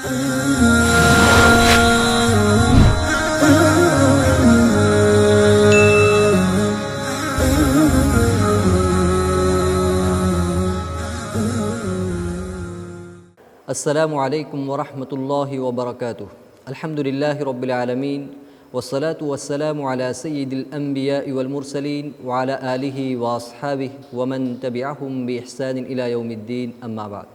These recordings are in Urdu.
السلام علیکم ورحمۃ اللہ وبرکاتہ۔ الحمدللہ رب العالمین والصلاة والسلام علی سید الانبیاء والمرسلین وعلی آلہ واصحابہ ومن تبعہم باحسان الی یوم الدین، اما بعد۔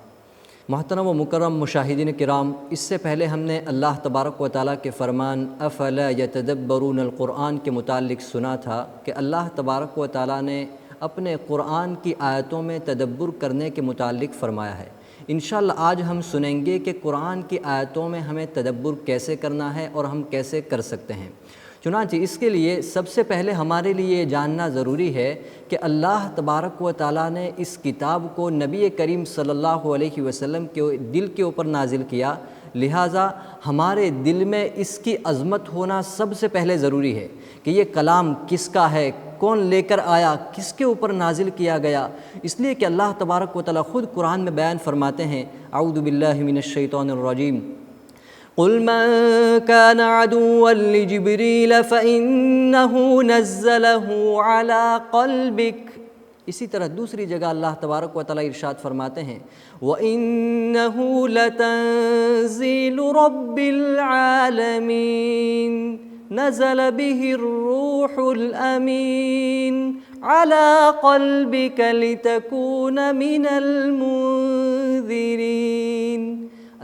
محترم و مکرم مشاہدین کرام، اس سے پہلے ہم نے اللہ تبارک و تعالیٰ کے فرمان افلا یتدبرون القرآن کے متعلق سنا تھا کہ اللہ تبارک و تعالیٰ نے اپنے قرآن کی آیتوں میں تدبر کرنے کے متعلق فرمایا ہے۔ انشاءاللہ آج ہم سنیں گے کہ قرآن کی آیتوں میں ہمیں تدبر کیسے کرنا ہے اور ہم کیسے کر سکتے ہیں۔ چنانچہ اس کے لیے سب سے پہلے ہمارے لیے یہ جاننا ضروری ہے کہ اللہ تبارک و تعالیٰ نے اس کتاب کو نبی کریم صلی اللہ علیہ وسلم کے دل کے اوپر نازل کیا، لہٰذا ہمارے دل میں اس کی عظمت ہونا سب سے پہلے ضروری ہے کہ یہ کلام کس کا ہے، کون لے کر آیا، کس کے اوپر نازل کیا گیا۔ اس لیے کہ اللہ تبارک و تعالیٰ خود قرآن میں بیان فرماتے ہیں، اعوذ باللہ من الشیطان الرجیم، قل من كان عدوا لجبريل فإنه نزله على قلبك۔ اسی طرح دوسری جگہ اللہ تبارک و تعالیٰ ارشاد فرماتے ہیں، وَإِنَّهُ لَتَنزِيلُ رَبِّ الْعَالَمِينَ نزل به الروح الأمين على قلبك لتكون من المنذرين۔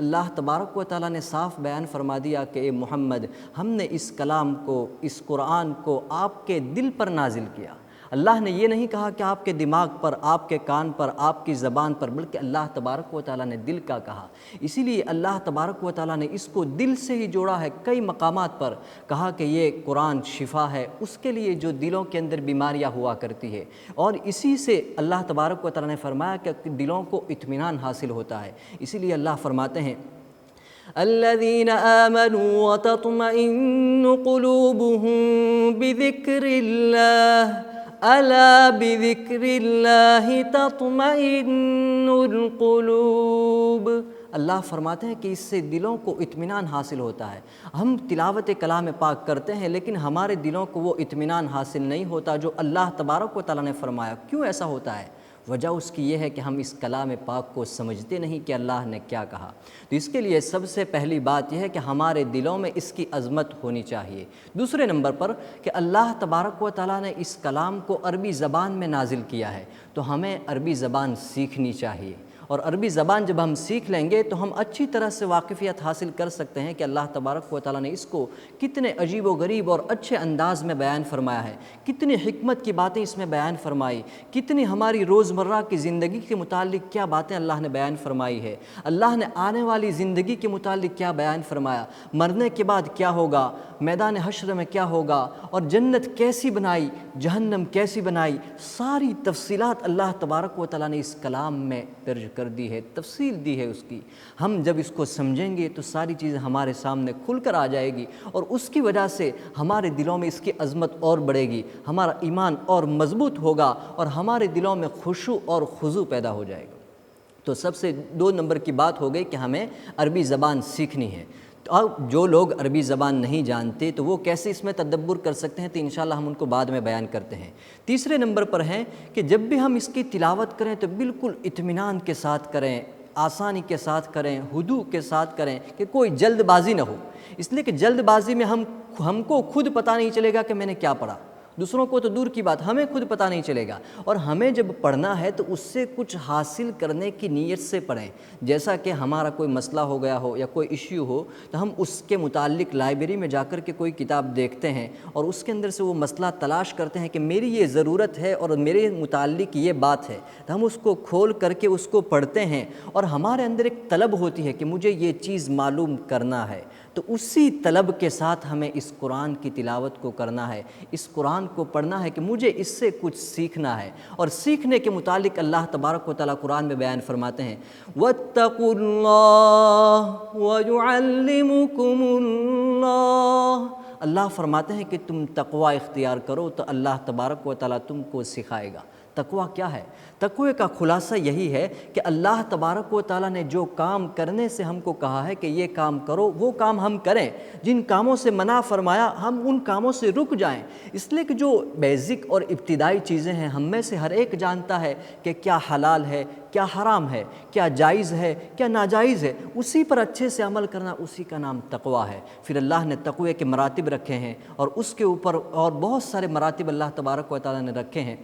اللہ تبارک و تعالیٰ نے صاف بیان فرما دیا کہ اے محمد، ہم نے اس کلام کو، اس قرآن کو آپ کے دل پر نازل کیا۔ اللہ نے یہ نہیں کہا کہ آپ کے دماغ پر، آپ کے کان پر، آپ کی زبان پر، بلکہ اللہ تبارک و تعالیٰ نے دل کا کہا۔ اسی لیے اللہ تبارک و تعالیٰ نے اس کو دل سے ہی جوڑا ہے۔ کئی مقامات پر کہا کہ یہ قرآن شفا ہے اس کے لیے جو دلوں کے اندر بیماریاں ہوا کرتی ہے، اور اسی سے اللہ تبارک و تعالیٰ نے فرمایا کہ دلوں کو اطمینان حاصل ہوتا ہے۔ اسی لیے اللہ فرماتے ہیں، الذین آمنوا وتطمئن قلوبهم بذکر اللہ الا بذکر اللہ تطمئن القلوب۔ اللہ فرماتے ہیں کہ اس سے دلوں کو اطمینان حاصل ہوتا ہے۔ ہم تلاوت کلام پاک کرتے ہیں لیکن ہمارے دلوں کو وہ اطمینان حاصل نہیں ہوتا جو اللہ تبارک و تعالیٰ نے فرمایا۔ کیوں ایسا ہوتا ہے؟ وجہ اس کی یہ ہے کہ ہم اس کلام پاک کو سمجھتے نہیں کہ اللہ نے کیا کہا۔ تو اس کے لیے سب سے پہلی بات یہ ہے کہ ہمارے دلوں میں اس کی عظمت ہونی چاہیے۔ دوسرے نمبر پر کہ اللہ تبارک و تعالیٰ نے اس کلام کو عربی زبان میں نازل کیا ہے، تو ہمیں عربی زبان سیکھنی چاہیے، اور عربی زبان جب ہم سیکھ لیں گے تو ہم اچھی طرح سے واقفیت حاصل کر سکتے ہیں کہ اللہ تبارک و تعالیٰ نے اس کو کتنے عجیب و غریب اور اچھے انداز میں بیان فرمایا ہے، کتنی حکمت کی باتیں اس میں بیان فرمائی، کتنی ہماری روزمرہ کی زندگی کے متعلق کیا باتیں اللہ نے بیان فرمائی ہے، اللہ نے آنے والی زندگی کے متعلق کیا بیان فرمایا، مرنے کے بعد کیا ہوگا، میدان حشر میں کیا ہوگا، اور جنت کیسی بنائی، جہنم کیسی بنائی، ساری تفصیلات اللہ تبارک و تعالیٰ نے اس کلام میں درج کر دی ہے، تفصیل دی ہے اس کی۔ ہم جب اس کو سمجھیں گے تو ساری چیزیں ہمارے سامنے کھل کر آ جائے گی، اور اس کی وجہ سے ہمارے دلوں میں اس کی عظمت اور بڑھے گی، ہمارا ایمان اور مضبوط ہوگا، اور ہمارے دلوں میں خشوع اور خضوع پیدا ہو جائے گا۔ تو سب سے 2 نمبر کی بات ہو گئی کہ ہمیں عربی زبان سیکھنی ہے۔ اب جو لوگ عربی زبان نہیں جانتے تو وہ کیسے اس میں تدبر کر سکتے ہیں، تو انشاءاللہ ہم ان کو بعد میں بیان کرتے ہیں۔ تیسرے نمبر پر ہیں کہ جب بھی ہم اس کی تلاوت کریں تو بالکل اطمینان کے ساتھ کریں، آسانی کے ساتھ کریں، ہدوء کے ساتھ کریں، کہ کوئی جلد بازی نہ ہو۔ اس لیے کہ جلد بازی میں ہم کو خود پتہ نہیں چلے گا کہ میں نے کیا پڑھا، دوسروں کو تو دور کی بات، ہمیں خود پتہ نہیں چلے گا۔ اور ہمیں جب پڑھنا ہے تو اس سے کچھ حاصل کرنے کی نیت سے پڑھیں۔ جیسا کہ ہمارا کوئی مسئلہ ہو گیا ہو یا کوئی ایشو ہو تو ہم اس کے متعلق لائبریری میں جا کر کے کوئی کتاب دیکھتے ہیں اور اس کے اندر سے وہ مسئلہ تلاش کرتے ہیں کہ میری یہ ضرورت ہے اور میرے متعلق یہ بات ہے، تو ہم اس کو کھول کر کے اس کو پڑھتے ہیں، اور ہمارے اندر ایک طلب ہوتی ہے کہ مجھے یہ چیز معلوم کرنا ہے۔ تو اسی طلب کے ساتھ ہمیں اس قرآن کی تلاوت کو کرنا ہے، اس قرآن کو پڑھنا ہے کہ مجھے اس سے کچھ سیکھنا ہے۔ اور سیکھنے کے متعلق اللہ تبارک و تعالیٰ قرآن میں بیان فرماتے ہیں، وَاتَّقُوا اللَّهَ وَيُعَلِّمُكُمُ اللَّهُ۔ اللہ فرماتے ہیں کہ تم تقوی اختیار کرو تو اللہ تبارک و تعالیٰ تم کو سکھائے گا۔ تقویٰ کیا ہے؟ تقوی کا خلاصہ یہی ہے کہ اللہ تبارک و تعالیٰ نے جو کام کرنے سے ہم کو کہا ہے کہ یہ کام کرو، وہ کام ہم کریں، جن کاموں سے منع فرمایا ہم ان کاموں سے رک جائیں۔ اس لیے کہ جو بیسک اور ابتدائی چیزیں ہیں ہم میں سے ہر ایک جانتا ہے کہ کیا حلال ہے، کیا حرام ہے، کیا جائز ہے، کیا ناجائز ہے، اسی پر اچھے سے عمل کرنا، اسی کا نام تقویٰ ہے۔ پھر اللہ نے تقوی کے مراتب رکھے ہیں اور اس کے اوپر اور بہت سارے مراتب اللہ تبارک و تعالیٰ نے رکھے ہیں۔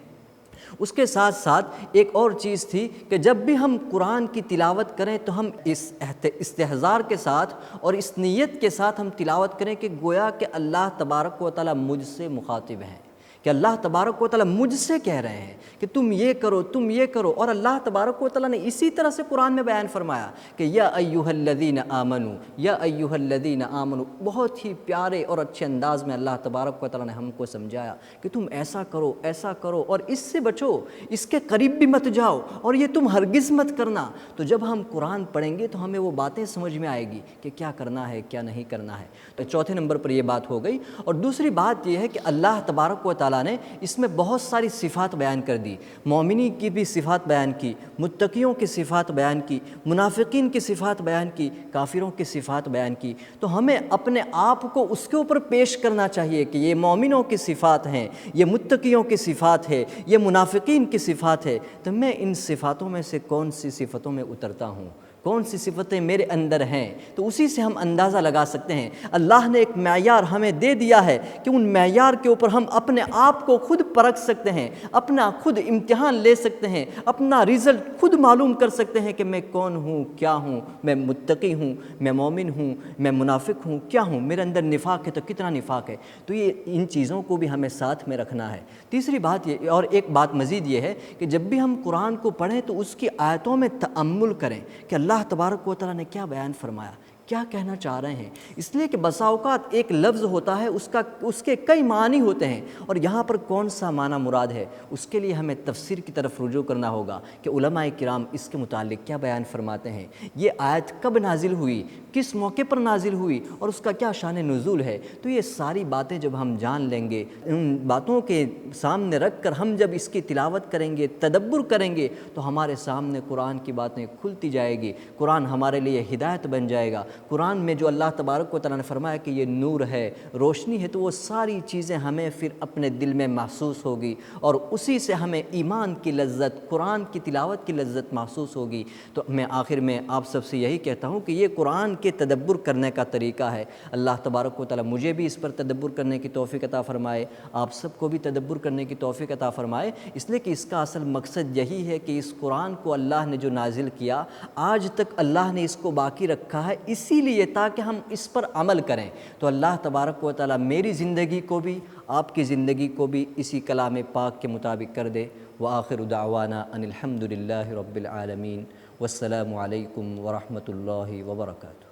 اس کے ساتھ ساتھ ایک اور چیز تھی کہ جب بھی ہم قرآن کی تلاوت کریں تو ہم اس استحضار کے ساتھ اور اس نیت کے ساتھ ہم تلاوت کریں کہ گویا کہ اللہ تبارک و تعالیٰ مجھ سے مخاطب ہیں، کہ اللہ تبارک و تعالیٰ مجھ سے کہہ رہے ہیں کہ تم یہ کرو، تم یہ کرو۔ اور اللہ تبارک و تعالیٰ نے اسی طرح سے قرآن میں بیان فرمایا کہ یا ایھا الذین آمنوا، یا ایھا الذین آمنوا، بہت ہی پیارے اور اچھے انداز میں اللہ تبارک و تعالیٰ نے ہم کو سمجھایا کہ تم ایسا کرو، ایسا کرو اور اس سے بچو، اس کے قریب بھی مت جاؤ اور یہ تم ہرگز مت کرنا۔ تو جب ہم قرآن پڑھیں گے تو ہمیں وہ باتیں سمجھ میں آئے گی کہ کیا کرنا ہے، کیا نہیں کرنا ہے۔ تو چوتھے نمبر پر یہ بات ہو گئی۔ اور دوسری بات یہ ہے کہ اللہ تبارک و تعالیٰ نے اس میں بہت ساری صفات بیان کر دی، مومنی کی بھی صفات بیان کی، متقیوں کی صفات بیان کی، منافقین کی صفات بیان کی، کافروں کی صفات بیان کی۔ تو ہمیں اپنے آپ کو اس کے اوپر پیش کرنا چاہیے کہ یہ مومنوں کی صفات ہیں، یہ متقیوں کی صفات ہے، یہ منافقین کی صفات ہے، تو میں ان صفاتوں میں سے کون سی صفتوں میں اترتا ہوں، کون سی صفتیں میرے اندر ہیں، تو اسی سے ہم اندازہ لگا سکتے ہیں۔ اللہ نے ایک معیار ہمیں دے دیا ہے کہ ان معیار کے اوپر ہم اپنے آپ کو خود پرکھ سکتے ہیں، اپنا خود امتحان لے سکتے ہیں، اپنا رزلٹ خود معلوم کر سکتے ہیں کہ میں کون ہوں، کیا ہوں، میں متقی ہوں، میں مومن ہوں، میں منافق ہوں، کیا ہوں، میرے اندر نفاق ہے تو کتنا نفاق ہے۔ تو یہ ان چیزوں کو بھی ہمیں ساتھ میں رکھنا ہے۔ تیسری بات یہ، اور ایک بات مزید یہ ہے کہ جب بھی ہم قرآن کو پڑھیں تو اس کی آیتوں میں تأمل کریں کہ اللہ تبارک و تعالیٰ نے کیا بیان فرمایا، کیا کہنا چاہ رہے ہیں۔ اس لیے کہ بسا اوقات ایک لفظ ہوتا ہے، اس کے کئی معنی ہوتے ہیں، اور یہاں پر کون سا معنی مراد ہے، اس کے لیے ہمیں تفسیر کی طرف رجوع کرنا ہوگا کہ علماء کرام اس کے متعلق کیا بیان فرماتے ہیں، یہ آیت کب نازل ہوئی، کس موقع پر نازل ہوئی، اور اس کا کیا شان نزول ہے۔ تو یہ ساری باتیں جب ہم جان لیں گے، ان باتوں کے سامنے رکھ کر ہم جب اس کی تلاوت کریں گے، تدبر کریں گے، تو ہمارے سامنے قرآن کی باتیں کھلتی جائے گی، قرآن ہمارے لیے ہدایت بن جائے گا۔ قرآن میں جو اللہ تبارک و تعالیٰ نے فرمایا کہ یہ نور ہے، روشنی ہے، تو وہ ساری چیزیں ہمیں پھر اپنے دل میں محسوس ہوگی، اور اسی سے ہمیں ایمان کی لذت، قرآن کی تلاوت کی لذت محسوس ہوگی۔ تو میں آخر میں آپ سب سے یہی کہتا ہوں کہ یہ قرآن کے تدبر کرنے کا طریقہ ہے۔ اللہ تبارک و تعالیٰ مجھے بھی اس پر تدبر کرنے کی توفیق عطا فرمائے، آپ سب کو بھی تدبر کرنے کی توفیق عطا فرمائے، اس لیے کہ اس کا اصل مقصد یہی ہے کہ اس قرآن کو اللہ نے جو نازل کیا، آج تک اللہ نے اس کو باقی رکھا ہے اسی لیے تاکہ ہم اس پر عمل کریں۔ تو اللہ تبارک و تعالیٰ میری زندگی کو بھی، آپ کی زندگی کو بھی اسی کلام پاک کے مطابق کر دے۔ وآخر دعوانا ان الحمد للہ رب العالمین، والسلام علیکم ورحمۃ اللہ وبرکاتہ۔